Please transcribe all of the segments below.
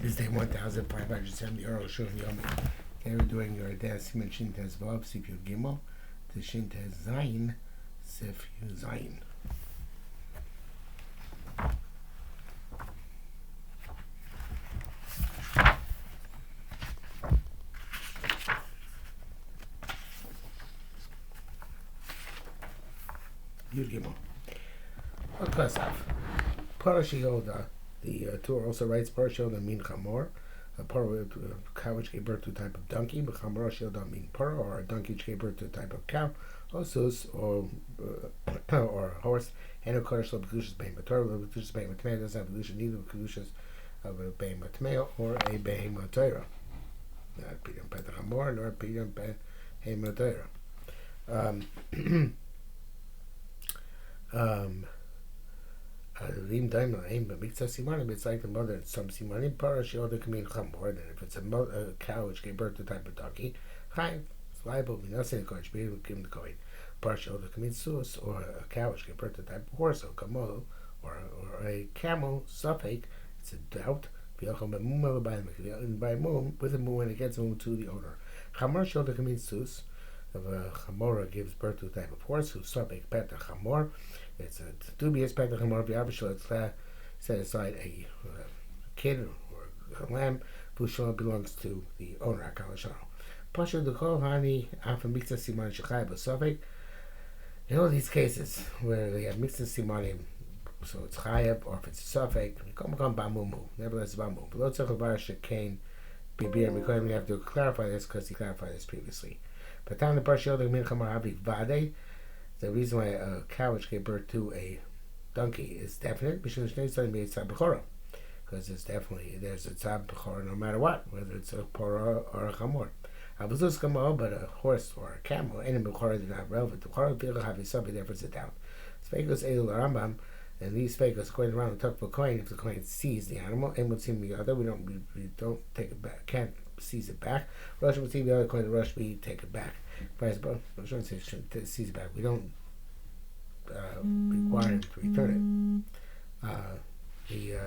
Tuesday 1570 Arukh HaShulchan Yomi. Today we're doing your dance Siman Shin Tez Vav Sif Yud Gimel to Shin Tez Zayin Sif Yud Zayin. Yud Gimel. Kasav. Parashi Yoda. The Torah also writes Parashi Yoda mean Chamor. A cow which gave birth to a type of donkey, but Chamor Yoda mean para, or a donkey which gave birth to a type of cow, osus, or a horse, and a Kodesh of Kedushas Behemah Torah, Kedushas Behemah Tamei doesn't have Kedusha, neither Kedushas of a Behemah Tamei or a Behemah Torah. Not Pidam Petach Chamor, nor Pidam Behemah Torah. It's like the mother in some simanim. Parashi Yoda can mean chamor. Then if it's a cow which gave birth to a type of donkey, chaim, it's liable. We not say the kodesh, but we give him the kohen. Parashi Yoda can mean sus, or a cow which gave birth to a type of horse, or kamol, or a camel. Suffix, it's a doubt. And by mum, with a mum, when it gets mum to the owner. Chamor Yoda can mean sus. If a chamora gives birth to a type of horse, who's suffix petach chamor. It's a dubious petach chamor. V'yavishal, it's set aside a kid or a lamb. Vushal belongs to the owner. Akalashano. Pasha dekol hani after mixed siman shechai b'suffix. In all these cases where they have mixed simanim, so it's chayav, or if it's a suffix, come bamumu. Nevertheless, bamumu. But lots of bar shekain bibir. We have to clarify this because he clarified this previously. But down the Parsha Yoda min chamor havi vade. The reason why a cow which gave birth to a donkey is definite, because it's definitely there's a tzad b'chora no matter what, whether it's a pora or a chamor. But a horse or a camel, any b'chora is not relevant. The b'chora b'chora havi sabi, therefore it's a doubt. Sfegos elul Rambam, and these sfegos according to Rambam talk for coin. If the coin sees the animal, and would seem the other, we don't take it back, can't seize it back. Rush would see the other coin. The rush we take it back. Vice versa. I shouldn't say seize it back. We don't require him to return it.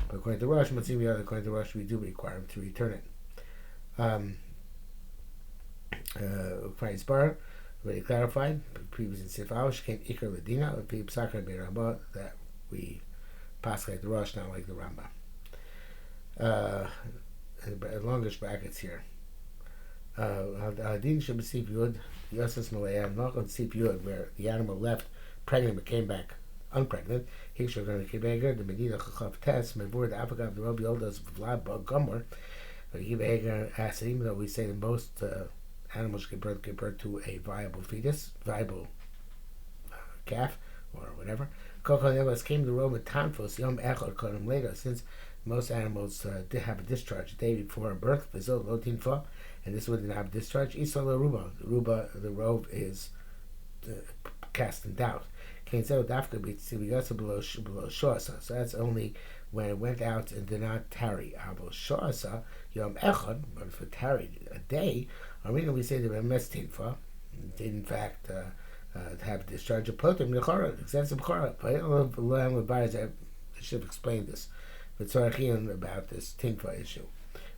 According to Rush, but see the other according to Rush, we do require him to return it. Vice bar already clarified. Previous in Sifal, she came Iker Ladina of Pib Sakar Beiramba that we pass like the Rush, not like the Ramba. Longish brackets here. Hadin should receive Yud, Yosef Malaya, not on Sif Yud, where the animal left pregnant but came back unpregnant. He should go to Kibeger, the Medina Chachav test, my board, the Africa of the Robi Oldas, Vlad Gummer. Kibeger asked, even though we say that most animals give birth to a viable fetus, viable calf, or whatever. Koko Nevas came to Rome with Tanfos, Yom Echad, called him later, since most animals did have a discharge the day before birth, Vizot Lotinfa, and this wouldn't have discharge. Isol Ruba, the robe is cast in doubt. Kain said Dafka below Shoasa, so that's only when it went out and did not tarry. Abo Shoasa Yom Echad, but if it tarried a day, Arena we say the Remes Tinfa did in fact have discharge of Potem Nechara, extensive Chara. But I don't know I should have explained this. But Tzarachian about this Tinfa issue.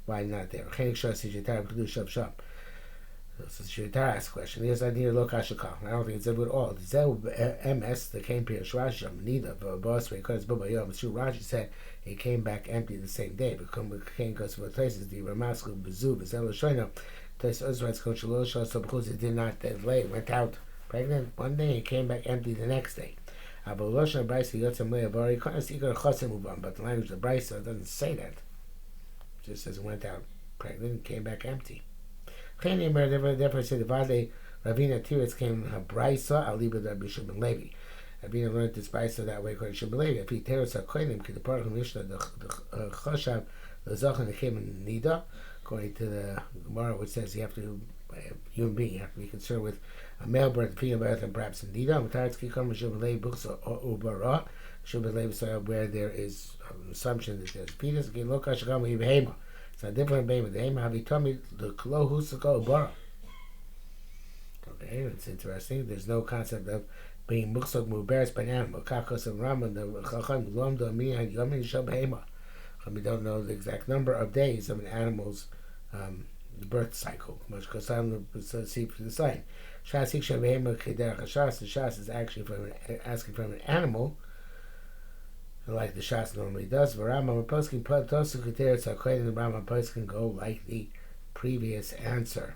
Why not there? So Shitar asked a question. Here's I need a look Ashakal. I don't think it's ever at all. MS that came here Rashi Nida boss because Baba Yom Rashi said he came back empty the same day. But came because for places the Ramasku Bezu Bezelo Shoino Tes Uzrat's coach Losha, so because it did not delay, went out pregnant one day and came back empty the next day. But the language of the Brisa doesn't say that. It just says it went out pregnant and came back empty. Therefore, said the Vade Ravina Tiritz came Brisa Aliba Rabbi Shimon Levi. Ravina learned this Brisa that way according to Shimon Levi. If he tears a koinim, could the part of Mishnah the Choshav the Zachan came in Nida, according to the Gemara, which says you have to human being, you have to be concerned with a male birth, female birth, and perhaps in Nida. Where there is an assumption that there's fetus. It's not different than Behema. Have you told me the Klo Husako Bara? Okay, it's interesting. There's no concept of being Muksok Muberes by an animal. Kakos and Raman, the Chacham, Lom, the Miyan, Yomin, Shab Behema. We don't know the exact number of days of an animal's birth cycle. Much because I'm see for the sign. The Shas is actually asking from an animal, like the Shas normally does. The Rambam Poskin go like the previous answer.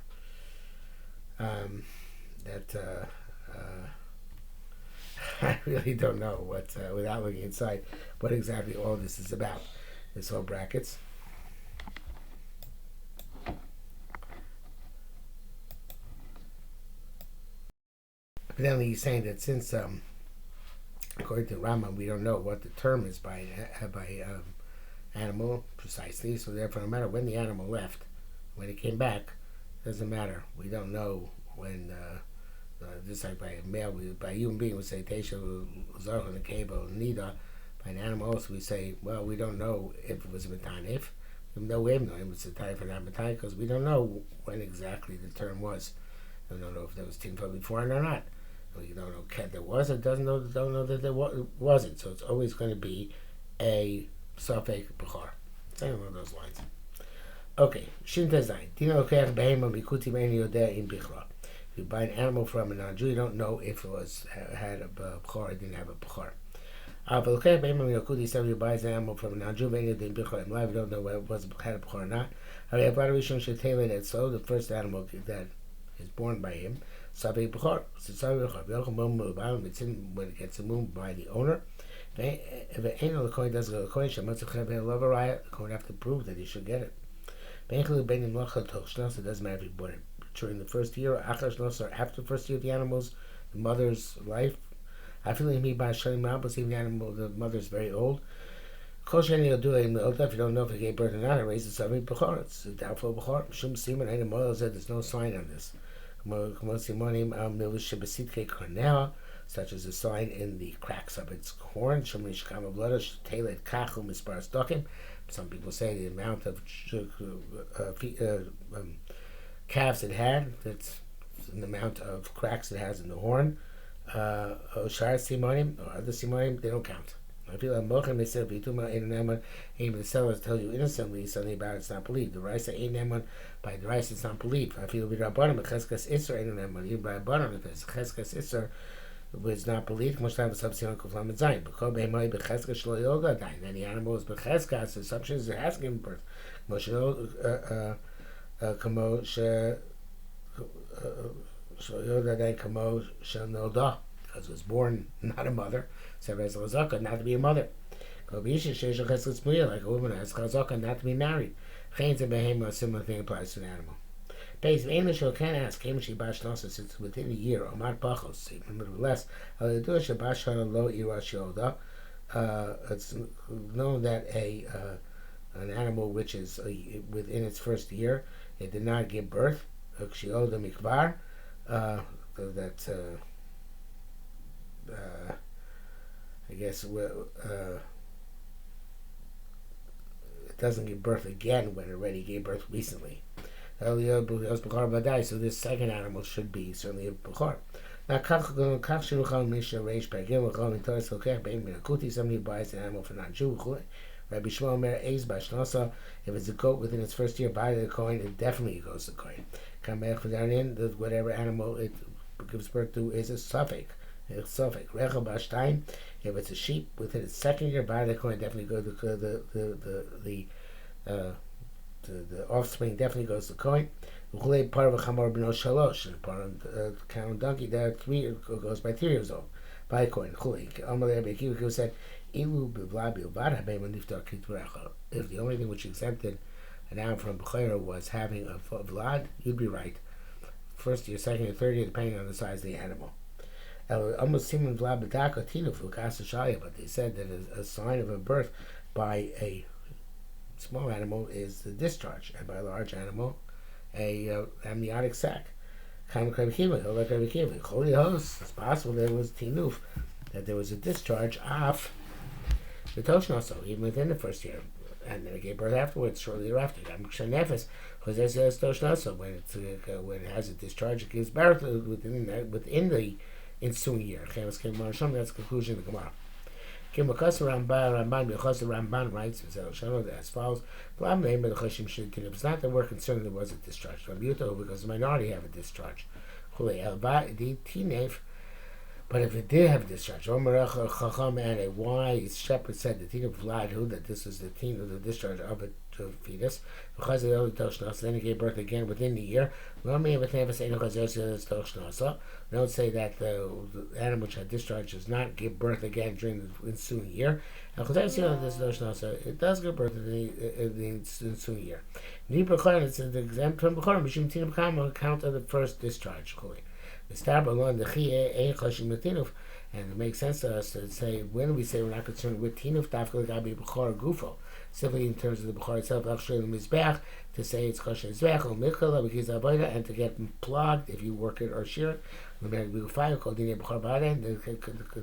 I really don't know what, without looking inside, what exactly all this is about. This all brackets. Evidently, he's saying that since, according to Rambam, we don't know what the term is by animal precisely, so therefore, no matter when the animal left, when it came back, doesn't matter. We don't know when. Just like by a male, by a human being, we say Teisha Zarch and Kabo Nida. By an animal, also we say, well, we don't know if it was a Matanif. We know we know it was a time for not Matanif because we don't know when exactly the term was. We don't know if there was Tinfa before it or not. We don't know if there was. It don't know that there wasn't. So it's always going to be a Safek Bechar. Same along those lines. Okay, Shinta Zayin. Dino Kech Behema Mikuti Meni Yodeh in Bichra. If you buy an animal from a non-Jew, you don't know if it had a b'chor or didn't have a b'chor. If you buy an animal from a non-Jew, you don't know whether it had a b'chor or not. So the first animal that is born by him, Savei b'chor. When it gets removed by the owner, if it ain't the coin doesn't go to the coin, the coin have to prove that he should get it. It doesn't matter if he bought it during the first year, or after the first year of the animal's, the mother's life. I feel like me by showing my even the animal, the mother's very old. If you don't know if it gave birth or not, it raises something b'chor. It's a doubtful b'chor. Shum siman ain't a mother said there's no sign on this. Such as a sign in the cracks of its horn. Some people say the amount of calves it had, that's an amount of cracks it has in the horn. Shar simonim or other simonim, they don't count. I feel like Mochem, they said, even the sellers tell you innocently something about it's not believed. The rice ain't neman, by the rice it's not believed. I feel Rabbanim, Cheskas Isser ain't neman, even by Rabbanim, if it's Cheskas Isser was not believed, much time was subsidiary Kuflam and Zayin. Because Behemai Becheskas Shlo Yoga Dain, then the animal is Becheskas, the assumption is it has given birth. Kamo Shel because it was born not a mother, so as Lazaka not to be a mother. Like a woman has Chazaka not to be married. Chains and Behema, a similar thing applies to an animal. Based on English, you can ask, since within a year, Omar Pachos, even a little less, it's known that an animal which is within its first year, it did not give birth. I guess it doesn't give birth again when it already gave birth recently. So this second animal should be certainly a b'chor. Now, somebody buys an animal for non-Jew. Rabbi Shmuel Omer Eis Bashnasa. If it's a goat within its first year, buy the coin, it definitely goes to the coin. Whatever animal it gives birth to is a suffix. Rechel Bashtaim. If it's a sheep within its second year, by the coin definitely goes to the offspring definitely goes to the coin. Part of a chamor b'no shalosh, and part of the cow and donkey that goes by 3 years old. By a coin. Amalei said, "Ilu b'vlad b'ilvad habeiman niftar kitvarecha." If the only thing which exempted an animal from b'chayra was having a vlad, you'd be right. First year, second year, third year, depending on the size of the animal. Almost siman vlad b'daka tinu fukasa shaya, but they said that a sign of a birth by a small animal is the discharge, and by a large animal, a amniotic sac. It's possible there was tinuf, that there was a discharge of the toshnaso, even within the first year, and then it gave birth afterwards, shortly thereafter. When it has a discharge, it gives birth within the ensuing year. That's the conclusion of the Gemara. Ramban writes as follows: it's not that we're concerned there was a discharge. Because the minority have a discharge. But if it did have a discharge, Chacham and a wise shepherd said the Tina Vlad that this is the Tina, the discharge of a fetus. Then he gave birth again within the year. Don't say that the animal which had discharge does not give birth again during the ensuing year. It does give birth in the ensuing year. It's an exempt from account of the first discharge. And it makes sense to us to say, when we say we're not concerned with tinuf, dafka gabi b'chor gufo, simply in terms of the b'chor itself, to say it's kosher mizbeach or mikala because avoda, and to get plugged if you work it or shear it,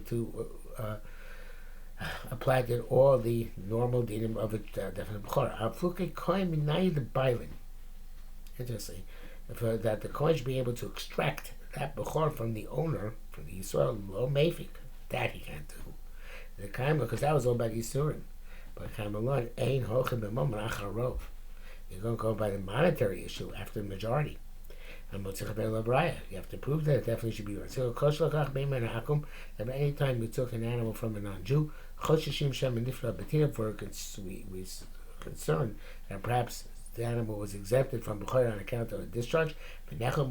to apply to all the normal dinim of a definite b'chor. Interesting, that the kohen should be able to extract that bechor from the owner, from the Yisrael, lo mefik, that he can't do. The kaima, because that was all about Yisurim. But kaima ein hochem b'momon acharov. You're going to go by the monetary issue after the majority. And you have to prove that it definitely should be right. So that any time you took an animal from a non-Jew, we're concerned that perhaps the animal was exempted from b'chor on account of a discharge, but it can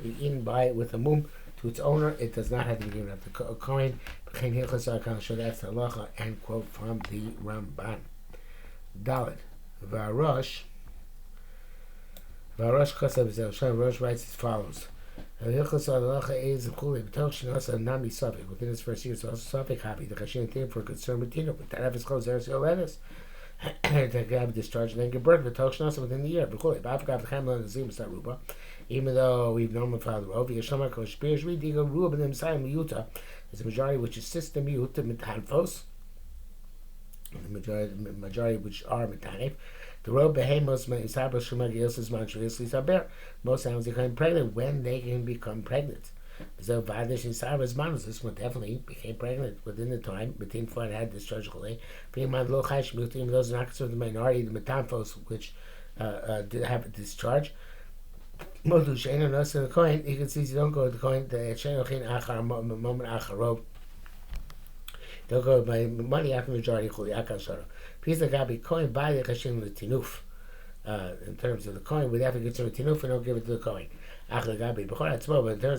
be eaten by it with a mum to its owner. It does not have to be given up to a kohen. So that's the halacha, end quote from the Ramban. Dalet Varosh Rosh writes as follows: within his first year, it's also suffix happy. The Chashin thing for concern with Tino, but that have his clothes there, so let us. To have discharge and then give birth within the year. Even though we've known about the Rov, there's a majority which assists the miut mitanfos, the majority which are mitanif. The Rov behemos most animals become pregnant when they can become pregnant. So Vadish and Sarah's manos, this one definitely became pregnant within the time between four and had discharge chole. Even those not considered the minority, the metanfos, which did have a discharge. Modush ain't on us in the coin. You can see you don't go to the coin. The shenochin achar moment acharov. Don't go by money after majority chole akal shara. Piece of gabi coin by the chashin with tinuf. In terms of the coin, we have to get to the tinuf and don't give it to the coin. But in terms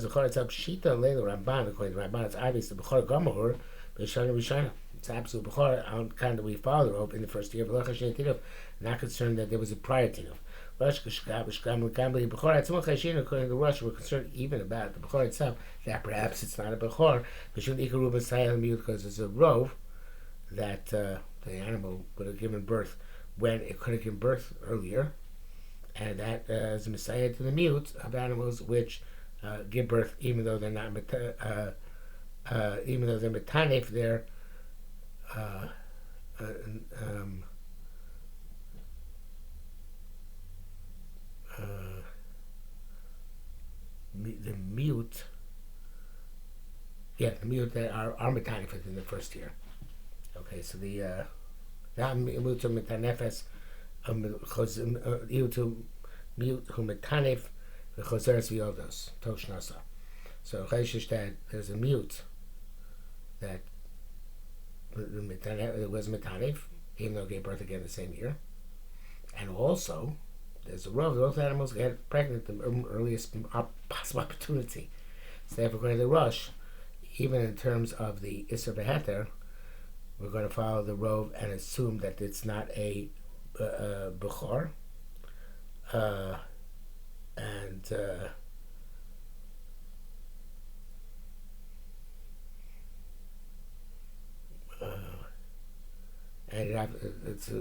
of Bechor itself, Shita Leila Ramban, according to Ramban, it's obvious the Bechor Gomor, Rishana. It's absolute Bechor on kind of we follow in the first year, but not concerned that there was a prior Tinuf. According to Rush, we're concerned even about the Bechor itself, that perhaps it's not a Bechor, because it's a Rov that the animal would have given birth when it could have given birth earlier. And that is a messiah to the mute of animals which give birth, even though they're not, even though they're metanif, they're the mute, the mute that are metanif in the first year. Okay, so the mute metanefes. To mute who metanif the choseres v'yodos toshnasa. So that there's a mute that was metanif, even though it gave birth again the same year, and also there's a rov. Those animals get pregnant the earliest possible opportunity. So therefore, according to the Rush, even in terms of the Isser Beheter, we're going to follow the rov and assume that it's not a Bechor, and it's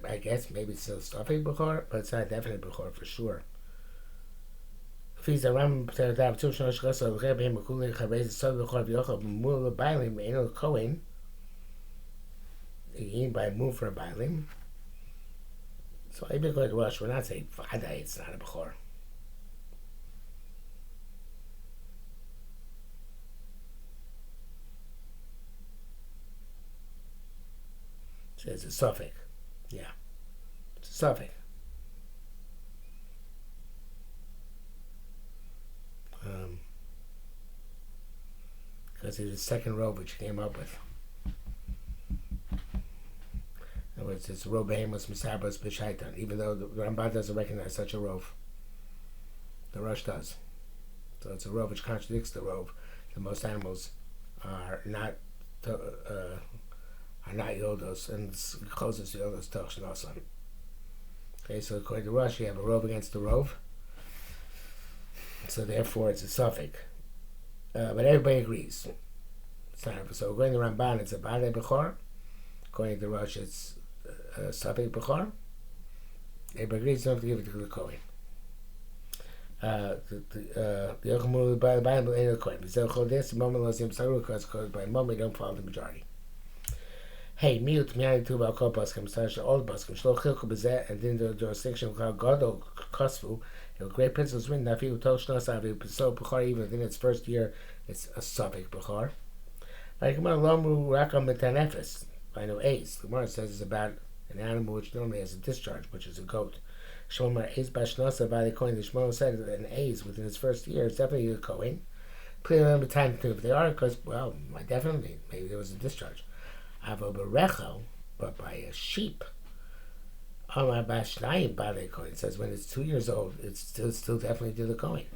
I guess maybe it's still stuffing Bechor, but it's not definite Bechor for sure. By move for a bailim. So I be going to Rush. We're not saying Vada, it's not a Bechor. Says it's a suffix. Yeah, it's a suffix. Because it's the second rove which he came up with. In other words, it's rove behemoth misabos b'shaitan. Even though the Ramban doesn't recognize such a rove, the Rosh does. So it's a rove which contradicts the rove that most animals are not yodos, and it's closest to yodos toch shnosan. Okay, so according to Rosh, you have a rove against the rove, so therefore it's a suffix. But everybody agrees. So according to Ramban, it's a Bade Bechor. According to Rosh, it's a Suffix Bechor. Everybody agrees not to give it to the Kohen. The Yochemul by the Bible ain't the Kohen. This moment lost him Saruk because by moment don't follow the majority. Hey, miut mi'ani tu ba'al kol baskim such all baskim shlo chilku b'zeh and in the jurisdiction called Gadol Kosfu. The great principles written that if told shnosav so b'char even within its first year it's a suffix b'char. Like Gemara Lomru Rakam Metanefes by no ace. The Gemara says it's about an animal which normally has a discharge, which is a goat. Shomar ace b'shnosav by the Kohen. The Shmuel said that an ace within its first year is definitely a Kohen. Clearly, remember time to if they are because well, definitely maybe there was a discharge. Avo berecho, but by a sheep. Amar bashnayim b'alei kohen says when it's 2 years old, it's still definitely to the kohen.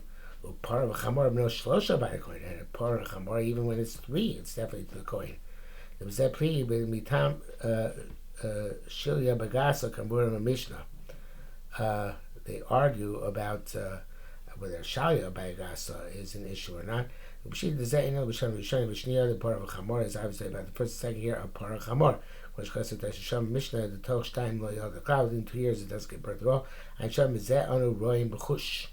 Par v'chamor no shlosha b'alei kohen, and a par v'chamor even when it's 3, it's definitely to the kohen. There was that plea with mitam shilya bagasa kamburim mishnah. They argue about whether shalya bagasa is an issue or not. The part of a chamor is obviously about the first and second year of part of chamor, which goes to the Sham Mishnah, the Toch Stein lo yod the cloud. In 2 years it doesn't get birth at all. And Sham is that anu roim b'chush.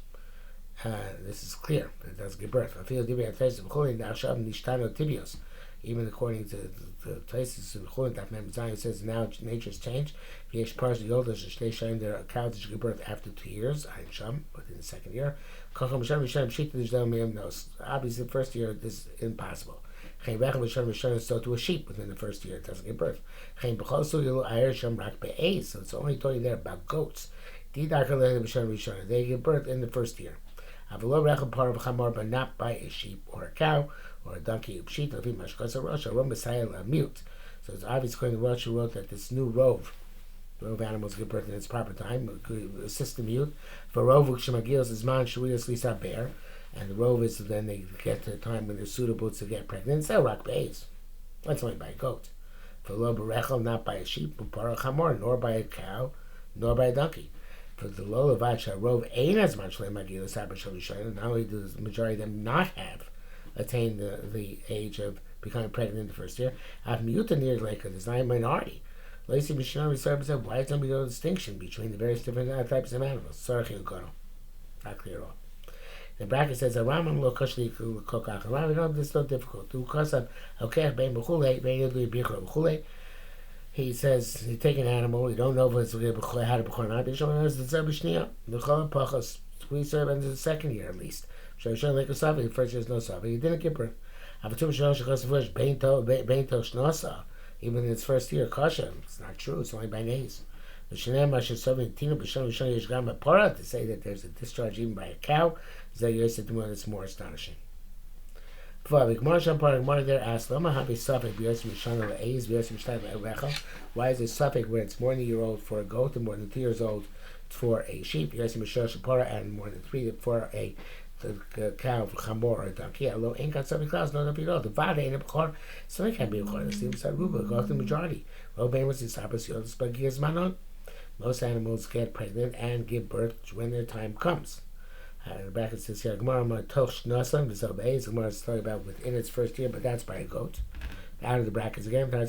This is clear. It doesn't give birth. I feel dibi atayis b'chulin now Sham nishtano tibios. Even according to the places in Chulin that Mem Zion says now nature's changed. V'yesh pars yodas shtei shayim there are cows that give birth after 2 years. Ein Sham within the second year. Obviously, the first year this is impossible. So to a sheep within the first year it doesn't give birth. So it's only talking there about goats. They give birth in the first year. But not by a sheep or a cow or a donkey. So it's obvious according to Rosh who wrote that this new rove animals give birth in its proper time. System youth for rove shemagils is man shuyas lisa bear, and the rove is then they get to the time when they're suitable to get pregnant. So rock bays. That's only by a goat. For lo berechel, not by a sheep, upara chamor, nor by a cow, nor by a donkey. For the lo levacha rove ain't as much like magilas abashalishan. Not only does the majority of them not have attained the age of becoming pregnant in the first year, I've mutanir like there's not a minority. Lacy Mishnah said, why is there no distinction between the various different types of animals? Not clear at all. The bracket says, Ramam lo kashli kokach. Ramam, this is so difficult. He says, you take an animal, you don't know if it's how to b'chor or not. He knows the Zebishnia. The Cholam Pachas, we serve into the second year at least. The first year is no Savi. He didn't give birth. Even in its first year, kasha, it's not true, it's only by nays. To say that there's a discharge even by a cow, it's more astonishing. Why is it suffix when it's more than a year old for a goat and more than 2 years old for a sheep, and more than 3 for a cow for chamor or a donkey? Although ain't got something close, no, the vada ain't a b'chor, so it can't be a b'chor. It's the saruba, goes to the majority. Most animals get pregnant and give birth when their time comes. The bracket says here, Gemara Toch Nosam, the Gemara is talking about within its first year, but that's by a goat. Out of the brackets again, when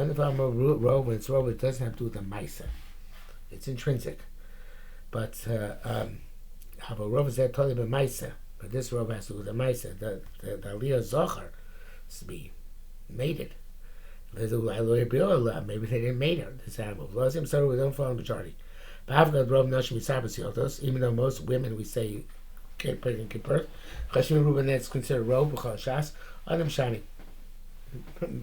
the farmer rove, when it's rove, it doesn't have to do with the maisa. It's intrinsic. But have a rove is there totally by maisa, but this rove has to do with the maisa. The aliyah zochar is to be mated. Maybe they didn't mate her, this animal. So we don't follow the majority. Even though most women we say get pregnant, give birth, that's considered rove, Adam Shani.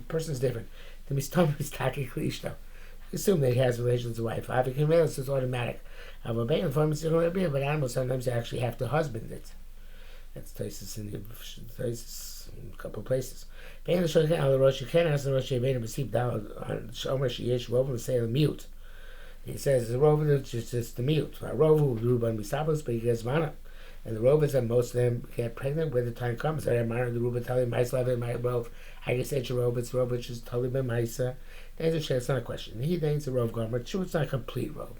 person's different. The mistam is tactically ishto. Assume that he has relations with his wife. Having conveyance is automatic. But animals sometimes they actually have to husband it. That's Taisus in a couple of places. You can't ask the Rosh Yevena Basip down on Shomer Sheyesh Rov and say the mute. He says the Rov is just the mute. Rov who Ruban Misabos, but he gets mana. And the Rov is that most of them get pregnant when the time comes. I admire the Ruben telling Maisa and my Rov. I guess it's a Rov, it's Rov, which is totally by Maisa. It's not a question. He thinks a Rov Gomer. True, it's not a complete Rov.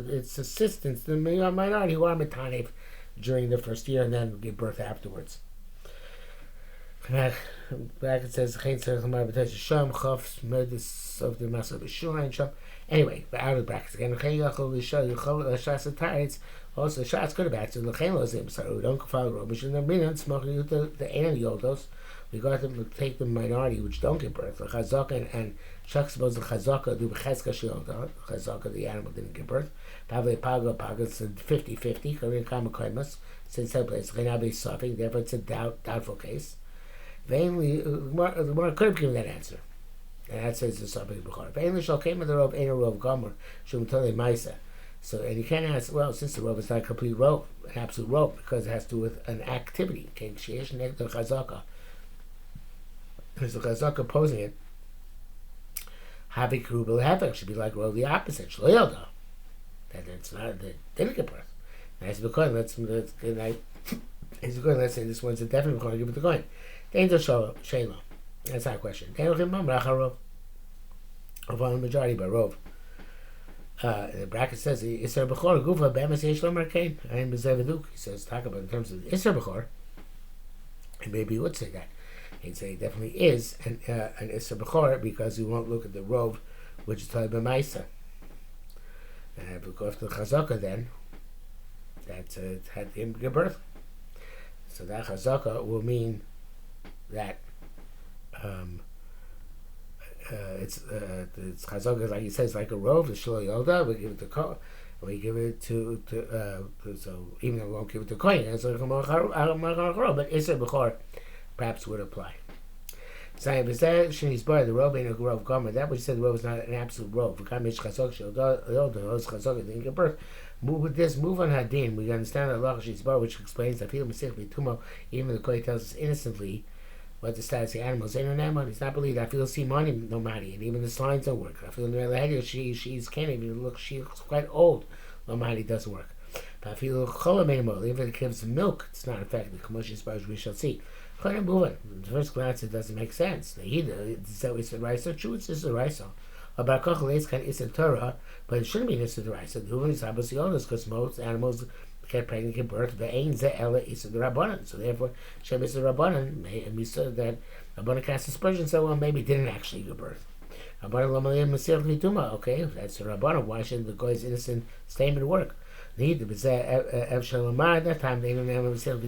It's assistance to the minority who are metanev during the first year and then give birth afterwards. Back it says anyway, but out of the brackets again. Also, shots could have acted. Don't follow rubbish and the end yoldos. We got them to take the minority which don't give birth. The chazaka and Shak suppose the chazaka do b'chezka shiolda. Chazaka, the animal didn't give birth. Pavle paga it's 50-50. Korean kamakaimas since that place. Renabe suffering. Therefore, it's a doubtful case. Vainly, the Gemara could have given that answer. And that says the suffering b'chor. Vainly shall came with the rov ain't a rov gomer shumtole maisa. So, and you can't ask, well, since the rov is not a complete rov, an absolute rov, because it has to do with an activity. Okay, sheyesh negdo chazaka. Because the chazaka opposing it, Havi Krubel Hefek should be like well the opposite. Shloyelda. That it's not they didn't give birth. Nice because let's say this one's a definite going to give it the coin. Danger Shayla. That's not a question. They don't remember Racharov. Of a majority by Rov. The bracket says Isser Bechor Gufa Bemis Yesh Lomer Kain. I am Bezeveduk. He says talk about in terms of Isser Bechor. And maybe he would say that. He'd say it definitely is an Isser Bechor because we won't look at the Rov, which is Talib B'Maisa. If we go after the Chazaka then, that's had him give birth. So that Chazaka will mean that it's Chazaka, like he says, like a Rov, the Shlo Yolda, we give it to Ko. We give it to so even though we won't give it to Kohen, it's like a Machar, but Isser Bechor perhaps would apply. Saying Shini's bar the Rov ain't a Rov Gomer. That which said the Rov is not an absolute Rov. Kamish Chazok Chazok didn't give birth. Move with this. Move on Hadin. We understand that Allah Shini's bar, which explains that Filim Masich Bitumo. Even the Kohen tells us innocently what the status of the animals. Ain't an animal. He's not believed. I feel see money no money, and even the signs don't work. I feel in the she's can't even look. She looks quite old. No money doesn't work. But I feel cholam animal. Even if it gives milk, it's not effective. Kamoshi's bar we shall see. The first glance, it doesn't make sense. The Hida, so it's a rice. True, it's just a rice. About Kochalates can is a Torah, but it shouldn't be this the rice. The Human is Abasionis, because most animals get pregnant, give birth. The Ain Ze Ella is the Rabbanan. So therefore, Shem is the Rabbanan. And we said that Rabbanan cast aspersion, so well, maybe didn't actually give birth. Rabbanan Lamalim Masir Lituma. Okay, if that's the Rabbanan, why shouldn't the guy's innocent statement work? Need at that time they didn't have a sale to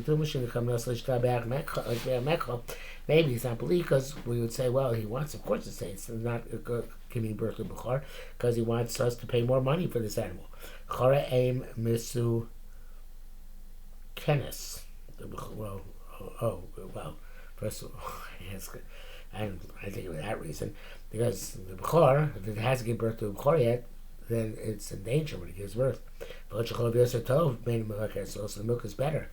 maybe it's not believed because we would say, well, he wants, of course, to say it's not giving birth to Bechor because he wants us to pay more money for this animal. Chora aim misu kenes. Well, first of all, I think for that reason because the Bechor, if it hasn't given birth to a Bechor yet, then it's in danger when it gives birth. So the milk is better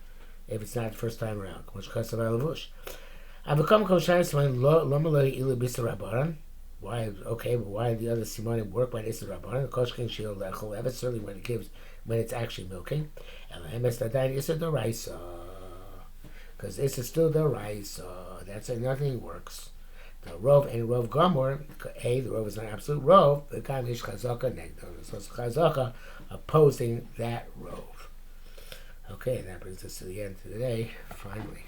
if it's not the first time around. Why? Okay, but why the other simonim work by Isser Rabbanan? Certainly when it's actually milking. Because this is still the rice. That's nothing works. The Rov and Rov Gomor, the Rov is not absolute Rov, the Kamish Chazaka Negdo. So it's Chazaka opposing that Rov. Okay, and that brings us to the end of the day, finally.